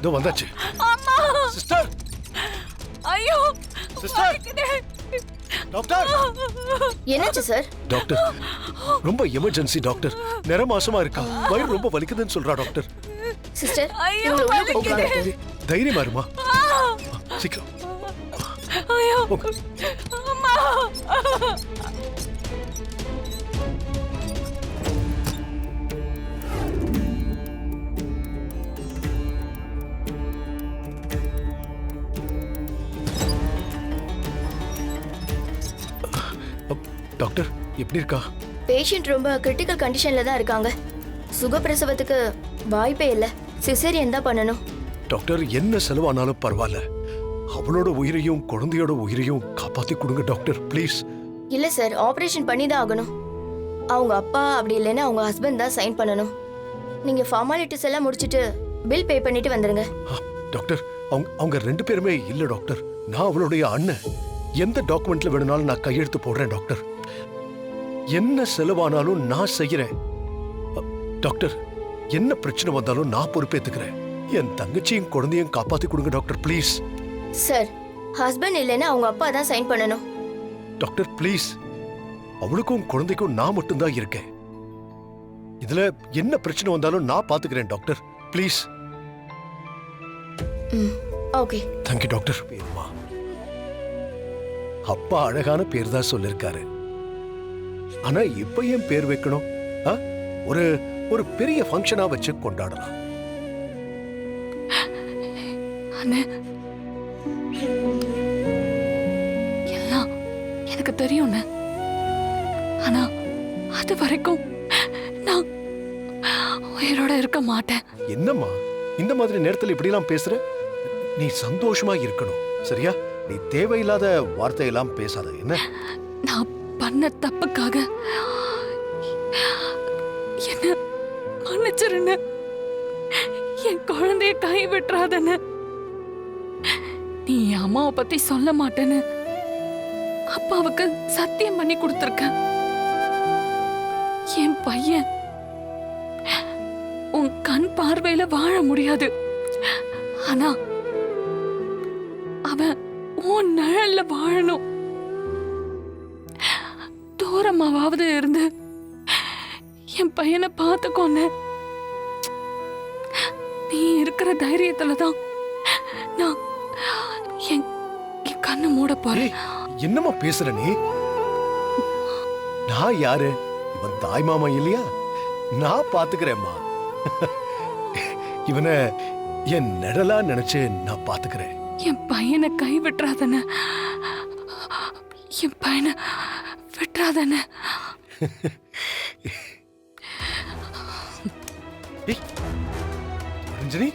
இதோ வந்தாச்சு. அம்மா சிஸ்டர், ஐயோ சிஸ்டர், டாக்டர். என்னாச்சு சார்? டாக்டர், ரொம்ப எமர்ஜென்சி டாக்டர். நிற மாசமா இருக்கா, வயிறு ரொம்ப வலிக்குதுன்னு சொல்றா டாக்டர். சிஸ்டர், ஐயோ, இவங்களை உள்ள வலிக்குது. கூட்டிட்டு வாங்க. தைரியமா இருமா, சீக்கிரம் ஐயோ போங்க. அம்மா டாக்டர் எப்படி இருக்கா? பேஷண்ட் ரொம்ப கிரிட்டிக்கல் கண்டிஷன்ல தான் இருக்காங்க. சுகப்பிரசவத்துக்கு வாய்ப்பே இல்ல. சிசேரியன் தான் பண்ணணும். டாக்டர், என்ன செலவானாலும் பரவாயில்ல, அவளோட உயிரையும் குழந்தையோட உயிரையும் காப்பாத்தி கொடுங்க டாக்டர், ப்ளீஸ். இல்ல சார், ஆபரேஷன் பண்ணி தான் ஆகணும். அவங்க அப்பா அப்படி இல்லைன்னா அவங்க ஹஸ்பண்ட் தான் சைன் பண்ணணும். நீங்க ஃபார்மாலிட்டிஸ் எல்லாம் முடிச்சிட்டு பில் பே பண்ணிட்டு வந்துருங்க. டாக்டர், அவங்க ரெண்டு பேருமே இல்ல டாக்டர். நான் அவளுடைய அண்ணன். எந்த டாக்குமெண்ட்ல வேணும்னாலும் நான் கையெழுத்து போடுறேன் டாக்டர். என்ன செலவானாலும் நான் செய்யறேன் டாக்டர். என்ன பிரச்சனை வந்தாலும் நான் பொறுப்பேத்துக்கிறேன். என் தங்கச்சியும் குழந்தையும் காப்பாத்தி கொடுங்க டாக்டர், ப்ளீஸ். சார், ஹஸ்பண்ட் இல்லைன்னா அவங்க அப்பா தான் சைன் பண்ணணும். டாக்டர் ப்ளீஸ், அவளுக்கும் குழந்தைக்கும் நான் மட்டும்தான் இருக்கேன். இதுல என்ன பிரச்சனை வந்தாலும் நான் பாத்துக்கிறேன் doctor, please. Okay. Thank you doctor. பேருமா, அப்பா அழகான பேர் தான் சொல்லிருக்காரு. ஆனா இப்ப ஏன் பேர் வைக்கணும்? ஒரு ஒரு பெரிய ஃபங்க்ஷனா வச்சு கொண்டாடலாம். எல்லாம் எனக்கு தெரியும். ஆனா அது வரைக்கும் நான் உயிரோட இருக்க மாட்டேன். என்னம்மா இந்த மாதிரி நேரத்துல இப்படி எல்லாம் பேசுற? நீ சந்தோஷமா இருக்கணும், சரியா? நீ தேவையில்லாத வார்த்தையெல்லாம் பேசாத. என்ன? நான் பண்ண தப்புக்காக என்ன மன்னிச்சிருன்னு, என் குழந்தைய கை விட்டுறாதன்னு, நீ என் அம்மாவை பத்தி சொல்ல மாட்டேன்னு அப்பாவுக்கு சத்தியம் பண்ணி கொடுத்திருக்க. என் பையன் உன் கண் பார்வையில வாழ முடியாது, ஆனா அவன் உன் நிழல்ல வாழணும். தூரமாவது இருந்து என் பையனை பார்த்துக்கோன்னு நீ இருக்கிற தைரியத்துலதான் நான் என் கண்ணை மூட போறேன். என்னம்மா பேசுற நீ? நான் யாரு? இவன் தாய் மாமா இல்லையா? நான் பாத்துக்கிறேன்மா. இவனை என் நிழலா நினைச்சு நான் பாத்துக்கிறேன். என் பையனை கை விட்டுறாதன, என் பையனை விட்டுறாதன. ரஞ்சனி,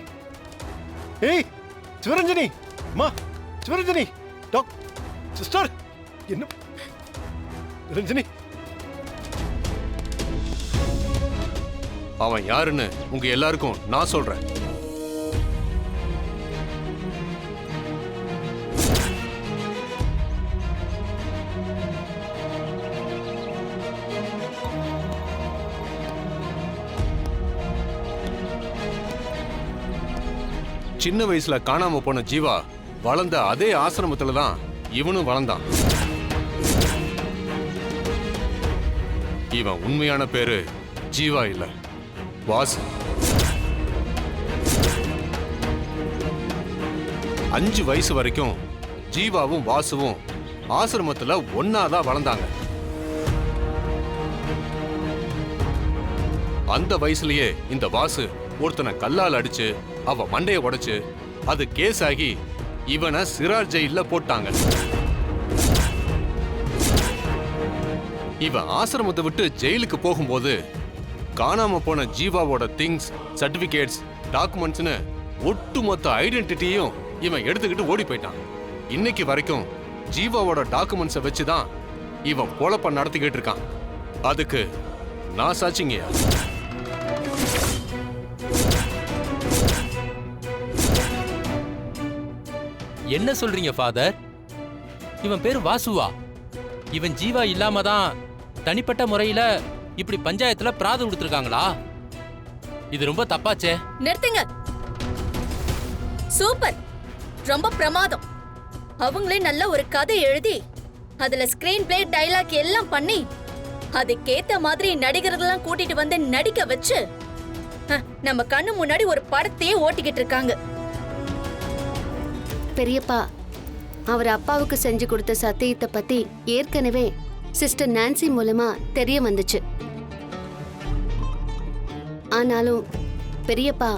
ஏய் சிவரஞ்சனி, அம்மா சிவரஞ்சனி, சிஸ்டர், என்ன ரஞ்சனி? அவன் யாருன்னு உங்க எல்லாருக்கும் நான் சொல்றேன். சின்ன வயசுல காணாம போன ஜீவா வளர்ந்த அதே ஆசிரமத்துல தான் இவனும் வளர்ந்தான். இவன் உண்மையான பேரு ஜீவா இல்ல, வாசு. 5 வயசு வரைக்கும் ஜீவாவும் வாசுவும் ஆசிரமத்துல ஒன்னாதான் வளர்ந்தாங்க. அந்த வயசுலயே இந்த வாசு ஒருத்தனை கல்லால் அடிச்சு அவ மண்டைய உடைச்சு அது கேஸ் ஆகி இவனை சிறார் ஜெயில போட்டாங்க. இவன் ஆசிரமத்தை விட்டு ஜெயிலுக்கு போகும்போது காணாம போன ஜீவாவோட திங்ஸ், சர்டிபிகேட்ஸ், டாக்குமெண்ட்ஸ்னு ஒட்டுமொத்த ஐடென்டிட்டியும் இவன் எடுத்துக்கிட்டு ஓடி போயிட்டான். இன்னைக்கு வரைக்கும் ஜீவாவோட டாக்குமெண்ட்ஸை வச்சுதான் இவன் பொழப்ப நடத்திக்கிட்டு இருக்கான். அதுக்கு நான் சாட்சிங்கயா. என்ன சொல்றீங்க ஃபாதர்? இவன் பேரு வாசுவா? இவன் ஜீவா இல்லாம தான் தனிப்பட்ட முறையில இப்படி பஞ்சாயத்துல பிராது கொடுத்துருக்காங்களா? இது ரொம்ப தப்பாச்சே. நிறுத்துங்க. சூப்பர், ரொம்ப பிரமாதம். அவங்களே நல்ல ஒரு கதை எழுதி அதுல ஸ்கிரீன் பிளே டைலாக் எல்லாம் பண்ணி அதுக்கேத்த மாதிரி நடிகர்களெல்லாம் கூட்டிட்டு வந்து நடிக்க வச்சு நம்ம கண்ணு முன்னாடி ஒரு படத்தையே ஓட்டிக்கிட்டு இருக்காங்க. பெரியப்பா அவர் அப்பாவுக்கு செஞ்சு கொடுத்த சத்தியத்தை பத்தி ஏற்கனவே சிஸ்டர் நான்சி மூலமா தெரிய வந்துச்சு. ஆனாலும் பெரியப்பா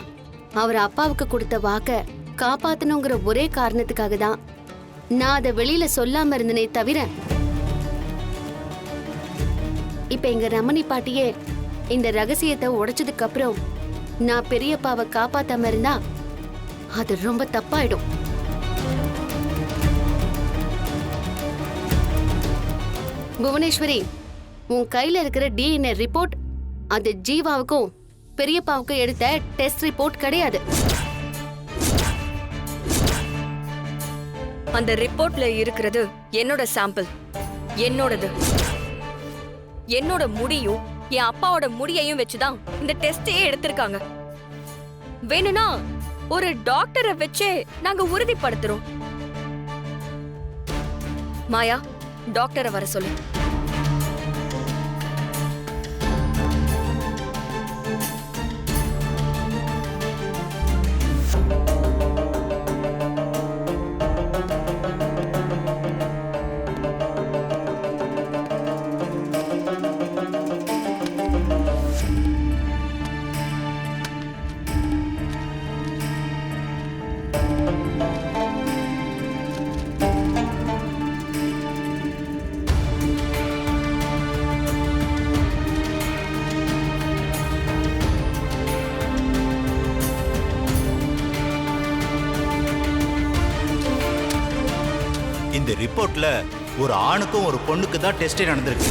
அவர் அப்பாவுக்கு கொடுத்த வாக்க காப்பாத்தணுங்கிற ஒரே காரணத்துக்காக தான் நான் அதை வெளியில சொல்லாம இருந்தனே தவிர, இப்ப எங்க ரமணி பாட்டியே இந்த ரகசியத்தை உடைச்சதுக்கு அப்புறம் நான் பெரியப்பாவை காப்பாத்தாம இருந்தா அது ரொம்ப தப்பாயிடும். புவனேஸ்வரி, உன் கையில இருக்கிற டிஎன்ஏ ரிப்போர்ட் அது ஜீவாவுக்கும் பெரியப்பாவுக்கும் எடுத்த டெஸ்ட் ரிப்போர்ட் கிடையாது. அந்த ரிப்போர்ட்ல இருக்கிறது என்னோட சாம்பிள், என்னோடது. என்னோட முடியும் என் அப்பாவோட முடியையும் வச்சுதான் இந்த டெஸ்டையே எடுத்திருக்காங்க. வேணும்னா ஒரு டாக்டரை வச்சே நாங்க உறுதிப்படுத்துறோம். மாயா, டாக்டரை வர சொல்லு. இந்த ரிப்போர்ட்ல ஒரு ஆணுக்கும் ஒரு பொண்ணுக்கு தான் டெஸ்டே நடந்திருக்கு.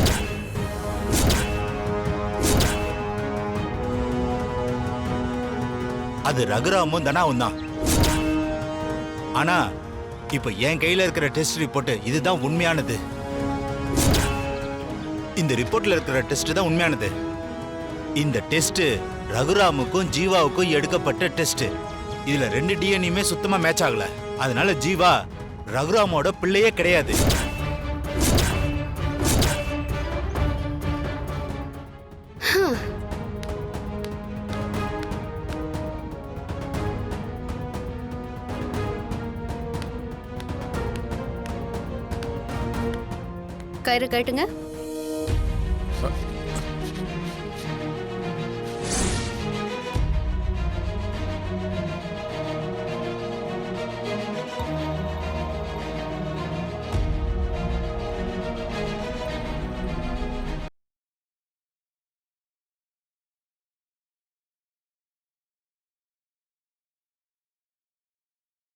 அது ரகுராமும் தனாவும் தான். ஆனா இப்ப என் கையில இருக்கிற டெஸ்ட் ரிப்போர்ட் இதுதான் உண்மையானது. இந்த ரிப்போர்ட்ல இருக்கிற டெஸ்ட் தான் உண்மையானது. இந்த டெஸ்ட் ரகுராமுக்கும் ஜீவாவுக்கும் எடுக்கப்பட்ட டெஸ்ட். இதுல 2 டிஎன்ஏமே சுத்தமா மேட்ச் ஆகல. அதனால ஜீவா ரகுராமோட பிள்ளையே கிடையாது. கயிறு கட்டுங்க.